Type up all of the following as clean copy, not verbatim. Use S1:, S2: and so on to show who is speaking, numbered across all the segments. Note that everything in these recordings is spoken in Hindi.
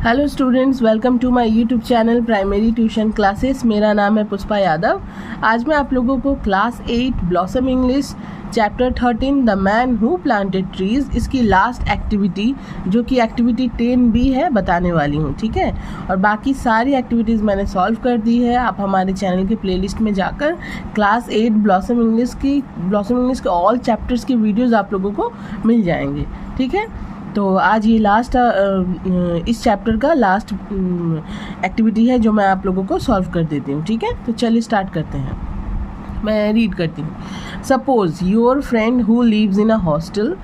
S1: Hello students, welcome to my YouTube channel primary tuition classes. मेरा नाम है पुष्पा यादव। आज मैं आप लोगों को class 8 blossom English chapter 13 the man who planted trees इसकी लास्ट एक्टिविटी जो कि एक्टिविटी 10 भी है बताने वाली हूँ, ठीक है। और बाकी सारी एक्टिविटीज़ मैंने सॉल्व कर दी है। आप हमारे चैनल के प्लेलिस्ट में जाकर क्लास 8 ब्लॉसम इंग्लिश के ऑल चैप्टर्स की वीडियोज़ आप लोगों को मिल जाएंगे, ठीक है। तो आज ये लास्ट इस चैप्टर का लास्ट एक्टिविटी है जो मैं आप लोगों को सॉल्व कर देती हूँ, ठीक है। तो चलिए स्टार्ट करते हैं। मैं रीड करती हूँ। Suppose your friend who lives in a hostel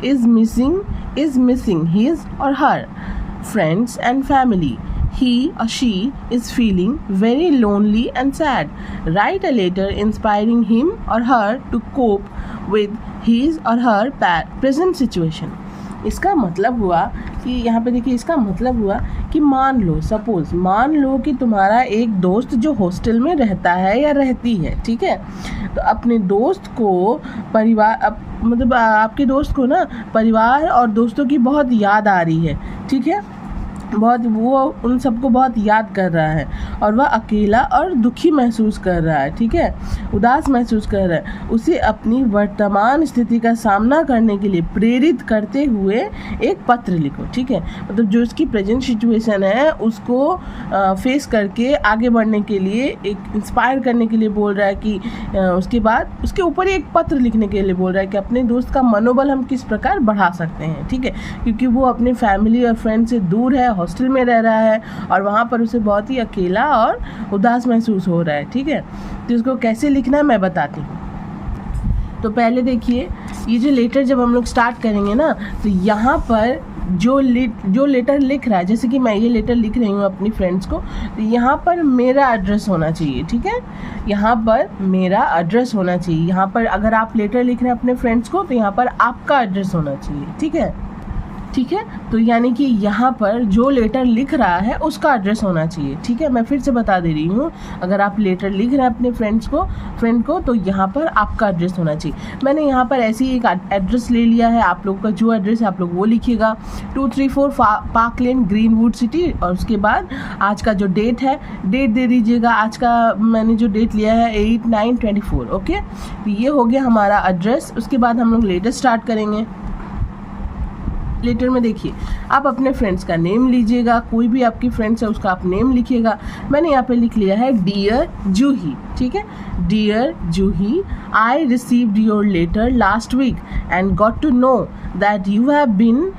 S1: is missing his or her friends and family. He or she is feeling very lonely and sad. Write a letter inspiring him or her to cope with his or her present situation. इसका मतलब हुआ कि यहाँ पे देखिए, इसका मतलब हुआ कि मान लो कि तुम्हारा एक दोस्त जो हॉस्टल में रहता है या रहती है, ठीक है। तो अपने दोस्त को मतलब आपके दोस्त को ना परिवार और दोस्तों की बहुत याद आ रही है, ठीक है। वो उन सबको बहुत याद कर रहा है और वह अकेला और दुखी महसूस कर रहा है, ठीक है, उदास महसूस कर रहा है। उसे अपनी वर्तमान स्थिति का सामना करने के लिए प्रेरित करते हुए एक पत्र लिखो, ठीक है। मतलब जो उसकी प्रेजेंट सिचुएशन है उसको फेस करके आगे बढ़ने के लिए, एक इंस्पायर करने के लिए बोल रहा है कि उसके बाद उसके ऊपर एक पत्र लिखने के लिए बोल रहा है कि अपने दोस्त का मनोबल हम किस प्रकार बढ़ा सकते हैं, ठीक है। क्योंकि वो अपने फैमिली और फ्रेंड से दूर है, हॉस्टल में रह रहा है और वहाँ पर उसे बहुत ही अकेला और उदास महसूस हो रहा है, ठीक है। तो इसको कैसे लिखना है मैं बताती हूँ। तो पहले देखिए, ये जो लेटर जब हम लोग स्टार्ट करेंगे ना, तो यहाँ पर जो लेटर लिख रहा है, जैसे कि मैं ये लेटर लिख रही हूँ अपनी फ्रेंड्स को, तो यहाँ पर मेरा एड्रेस होना चाहिए, ठीक है। यहाँ पर मेरा एड्रेस होना चाहिए। यहाँ पर अगर आप लेटर लिख रहे हैं अपने फ्रेंड्स को तो यहाँ पर आपका एड्रेस होना चाहिए, ठीक है। तो यानी कि यहाँ पर जो लेटर लिख रहा है उसका एड्रेस होना चाहिए, ठीक है। मैं फिर से बता दे रही हूँ, अगर आप लेटर लिख रहे हैं अपने फ्रेंड को तो यहाँ पर आपका एड्रेस होना चाहिए। मैंने यहाँ पर ऐसे ही एक एड्रेस ले लिया है। आप लोग का जो एड्रेस है आप लोग वो लिखिएगा, 234 पार्क लेन, ग्रीनवुड सिटी। और उसके बाद आज का जो डेट है, डेट दे दीजिएगा। आज का मैंने जो डेट लिया है 8/9/24, ओके। तो ये हो गया हमारा एड्रेस। उसके बाद हम लोग लेटर स्टार्ट करेंगे। लेटर में देखिए, आप अपने फ्रेंड्स का नेम लीजिएगा, कोई भी आपकी फ्रेंड्स है उसका आप नेम लिखिएगा। मैंने यहाँ पे लिख लिया है डियर जूही, ठीक है। Dear Juhi, I received your letter last week and got to know that you have been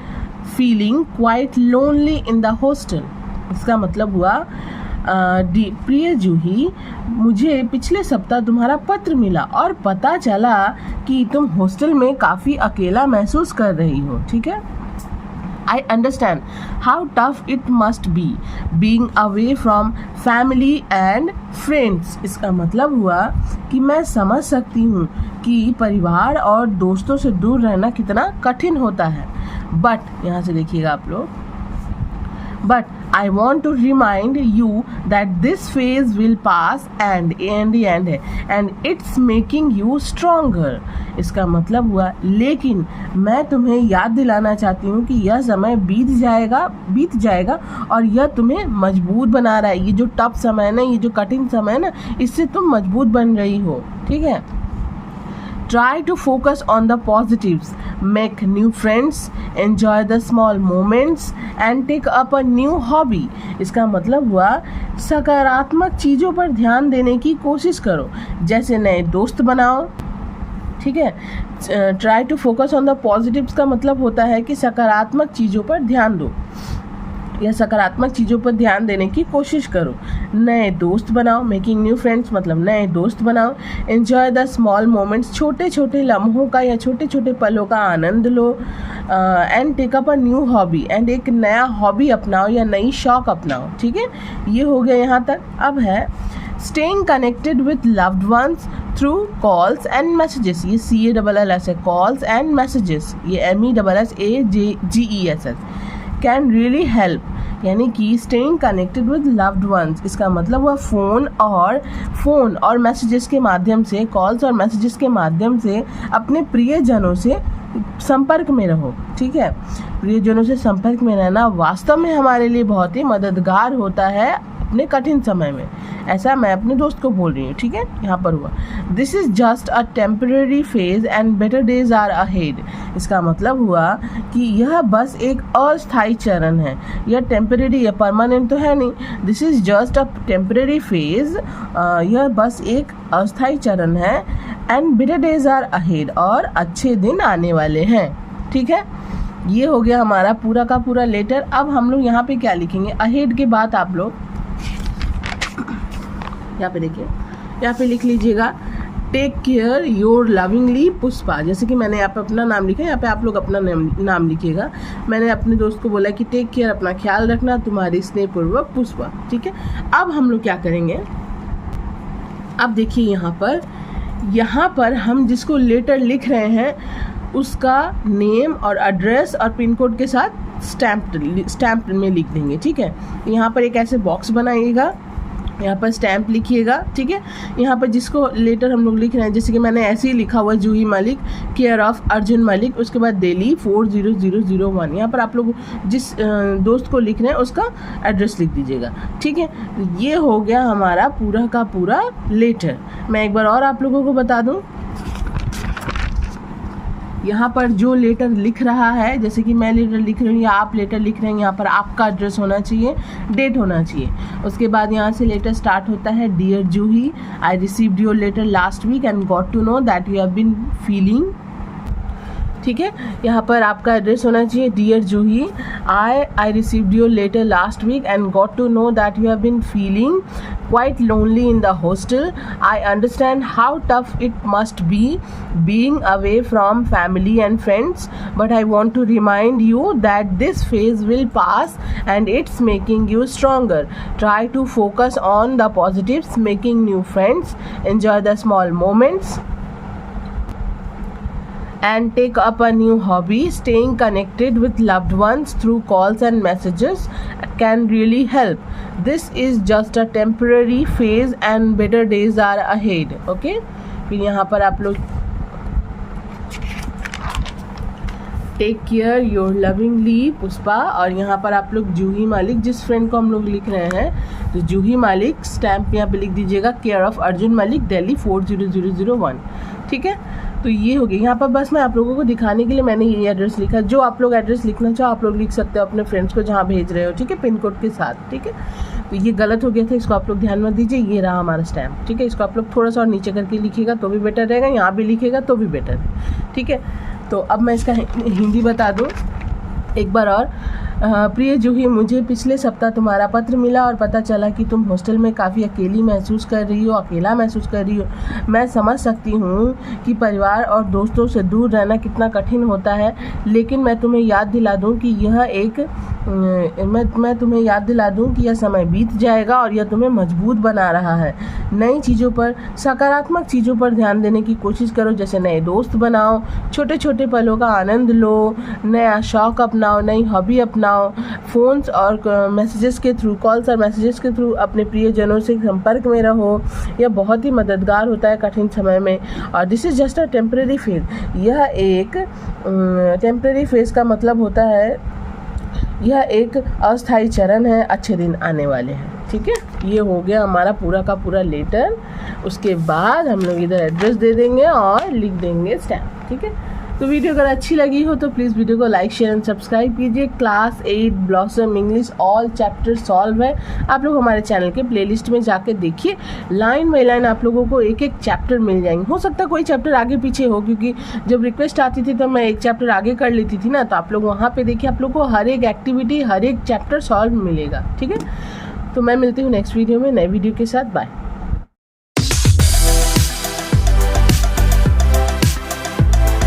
S1: feeling quite lonely in the hostel. इसका मतलब हुआ प्रिय जूही, मुझे पिछले सप्ताह तुम्हारा पत्र मिला और पता चला कि तुम हॉस्टल में काफ़ी अकेला महसूस कर रही हो, ठीक है। I understand how tough it must be being away from family and friends. इसका मतलब हुआ कि मैं समझ सकती हूँ कि परिवार और दोस्तों से दूर रहना कितना कठिन होता है। बट यहाँ से देखिएगा आप लोग, but I want to remind you that this phase will pass and it's making you stronger. इसका मतलब हुआ लेकिन मैं तुम्हें याद दिलाना चाहती हूँ कि यह समय बीत जाएगा और यह तुम्हें मजबूत बना रहा है। ये जो टफ समय है ना, ये जो कठिन समय है ना, इससे तुम मजबूत बन रही हो, ठीक है। Try to focus on the positives, make new friends, enjoy the small moments and take up a new hobby. इसका मतलब हुआ सकारात्मक चीज़ों पर ध्यान देने की कोशिश करो, जैसे नए दोस्त बनाओ, ठीक है। Try to focus on the positives का मतलब होता है कि सकारात्मक चीज़ों पर ध्यान दो या सकारात्मक चीज़ों पर ध्यान देने की कोशिश करो। नए दोस्त बनाओ, मेकिंग न्यू फ्रेंड्स मतलब नए दोस्त बनाओ। एन्जॉय द स्मॉल मोमेंट्स, छोटे छोटे लम्हों का या छोटे छोटे पलों का आनंद लो। And take up a new hobby, and एक नया हॉबी अपनाओ या नई शौक अपनाओ, ठीक है। ये हो गया यहाँ तक। अब है staying connected with loved ones through calls and messages. ये CALLS है, कॉल्स एंड मैसेजेस। ये MESSAGES कैन रियली हेल्प। यानी कि staying connected with loved ones, इसका मतलब हुआ फ़ोन और मैसेजेस के माध्यम से, कॉल्स और मैसेजेस के माध्यम से अपने प्रियजनों से संपर्क में रहो। ठीक है, प्रियजनों से संपर्क में रहना वास्तव में हमारे लिए बहुत ही मददगार होता है अपने कठिन समय में। ऐसा मैं अपने दोस्त को बोल रही हूँ। ठीक है, यहाँ पर हुआ this is just a temporary phase and better days are ahead. इसका मतलब हुआ कि यह बस एक अस्थायी चरण है। यह टेम्पररी या परमानेंट तो है नहीं। This is just a temporary phase, यह बस एक अस्थायी चरण है। And better days are ahead, और अच्छे दिन आने वाले हैं। ठीक है, ये हो गया हमारा पूरा का पूरा लेटर। अब हम लोग यहाँ पे क्या लिखेंगे, अहेड के बाद आप लोग यहाँ पे देखिए, यहाँ पे लिख लीजिएगा take care your lovingly Pushpa. जैसे कि मैंने यहाँ पे अपना नाम लिखा है, यहाँ पे आप लोग अपना नाम लिखिएगा। मैंने अपने दोस्त को बोला कि टेक केयर, अपना ख्याल रखना, तुम्हारी स्नेहपूर्वक पुष्पा। ठीक है, अब हम लोग क्या करेंगे, अब देखिए यहाँ पर हम जिसको लेटर लिख रहे हैं उसका नेम और एड्रेस और पिन कोड के साथ स्टैम्प में लिख देंगे। ठीक है, यहाँ पर एक ऐसे बॉक्स बनाइएगा, यहाँ पर स्टैम्प लिखिएगा। ठीक है, यहाँ पर जिसको लेटर हम लोग लिख रहे हैं, जैसे कि मैंने ऐसे ही लिखा हुआ जूही मलिक, केयर ऑफ अर्जुन मलिक, उसके बाद दिल्ली 40001। यहाँ पर आप लोग जिस दोस्त को लिख रहे हैं उसका एड्रेस लिख दीजिएगा। ठीक है, तो ये हो गया हमारा पूरा का पूरा लेटर। मैं एक बार और आप लोगों को बता दूँ, यहाँ पर जो लेटर लिख रहा है, जैसे कि मैं लेटर लिख रही हूँ या आप लेटर लिख रहे हैं, यहाँ पर आपका एड्रेस होना चाहिए, डेट होना चाहिए। उसके बाद यहाँ से लेटर स्टार्ट होता है, dear Juhi, I received your letter last week and got to know that you have been feeling. ठीक है, यहाँ पर आपका एड्रेस होना चाहिए, dear Juhi, I received your letter last week and got to know that you have been feeling quite lonely in the hostel. I understand how tough it must be being away from family and friends, but I want to remind you that this phase will pass and it's making you stronger. Try to focus on the positives, making new friends, enjoy the small moments, and take up a new hobby. Staying connected with loved ones through calls and messages can really help. This is just a temporary phase and better days are ahead. Okay, फिर यहाँ पर आप लोग take care your lovingly Pushpa, और यहाँ पर आप लोग जूही मालिक, जिस फ्रेंड को हम लोग लिख रहे हैं तो जूही मालिक स्टैम्प यहाँ पे लिख दीजिएगा, केयर ऑफ अर्जुन मलिक, दिल्ली 40001। ठीक है, तो ये हो गया। यहाँ पर बस मैं आप लोगों को दिखाने के लिए मैंने ये एड्रेस लिखा। जो आप लोग एड्रेस लिखना चाहो आप लोग लिख सकते हो अपने फ्रेंड्स को जहाँ भेज रहे हो। ठीक है, पिन कोड के साथ। ठीक है, तो ये गलत हो गया था, इसको आप लोग ध्यान मत दीजिए। ये रहा हमारा स्टैम्प। ठीक है, इसको आप लोग थोड़ा सा और नीचे करके लिखिएगा तो भी बेटर रहेगा, यहाँ भी लिखिएगा तो भी बेटर है। ठीक है, तो अब मैं इसका हिंदी बता दूँ एक बार और। प्रिय जूही, मुझे पिछले सप्ताह तुम्हारा पत्र मिला और पता चला कि तुम हॉस्टल में काफ़ी अकेला महसूस कर रही हो। मैं समझ सकती हूँ कि परिवार और दोस्तों से दूर रहना कितना कठिन होता है, लेकिन मैं तुम्हें याद दिला दूँ कि यह समय बीत जाएगा और यह तुम्हें मजबूत बना रहा है। नई चीज़ों पर, सकारात्मक चीज़ों पर ध्यान देने की कोशिश करो, जैसे नए दोस्त बनाओ, छोटे छोटे पलों का आनंद लो, नया शौक अपनाओ, नई हॉबी अपनाओ, फोन्स और मैसेजेस के थ्रू, कॉल्स और मैसेजेस के थ्रू अपने प्रियजनों से संपर्क में रहो। यह बहुत ही मददगार होता है कठिन समय में। और this is just a temporary phase, यह एक टेम्पररी फेज का मतलब होता है यह एक अस्थायी चरण है, अच्छे दिन आने वाले हैं। ठीक है, ये हो गया हमारा पूरा का पूरा लेटर। उसके बाद हम लोग इधर एड्रेस दे देंगे और लिख देंगे स्टैम्प। ठीक है, तो वीडियो अगर अच्छी लगी हो तो प्लीज़ वीडियो को लाइक शेयर एंड सब्सक्राइब कीजिए। Class 8 blossom English all chapter solve है, आप लोग हमारे चैनल के प्लेलिस्ट में जाके देखिए। लाइन बाई लाइन आप लोगों को एक एक चैप्टर मिल जाएंगे। हो सकता है कोई चैप्टर आगे पीछे हो, क्योंकि जब रिक्वेस्ट आती थी तो मैं एक चैप्टर आगे कर लेती थी ना, तो आप लोग वहाँ पर देखिए, आप लोग को हर एक एक्टिविटी, हर एक चैप्टर सॉल्व मिलेगा। ठीक है, तो मैं मिलती हूँ नेक्स्ट वीडियो में नए वीडियो के साथ। बाय।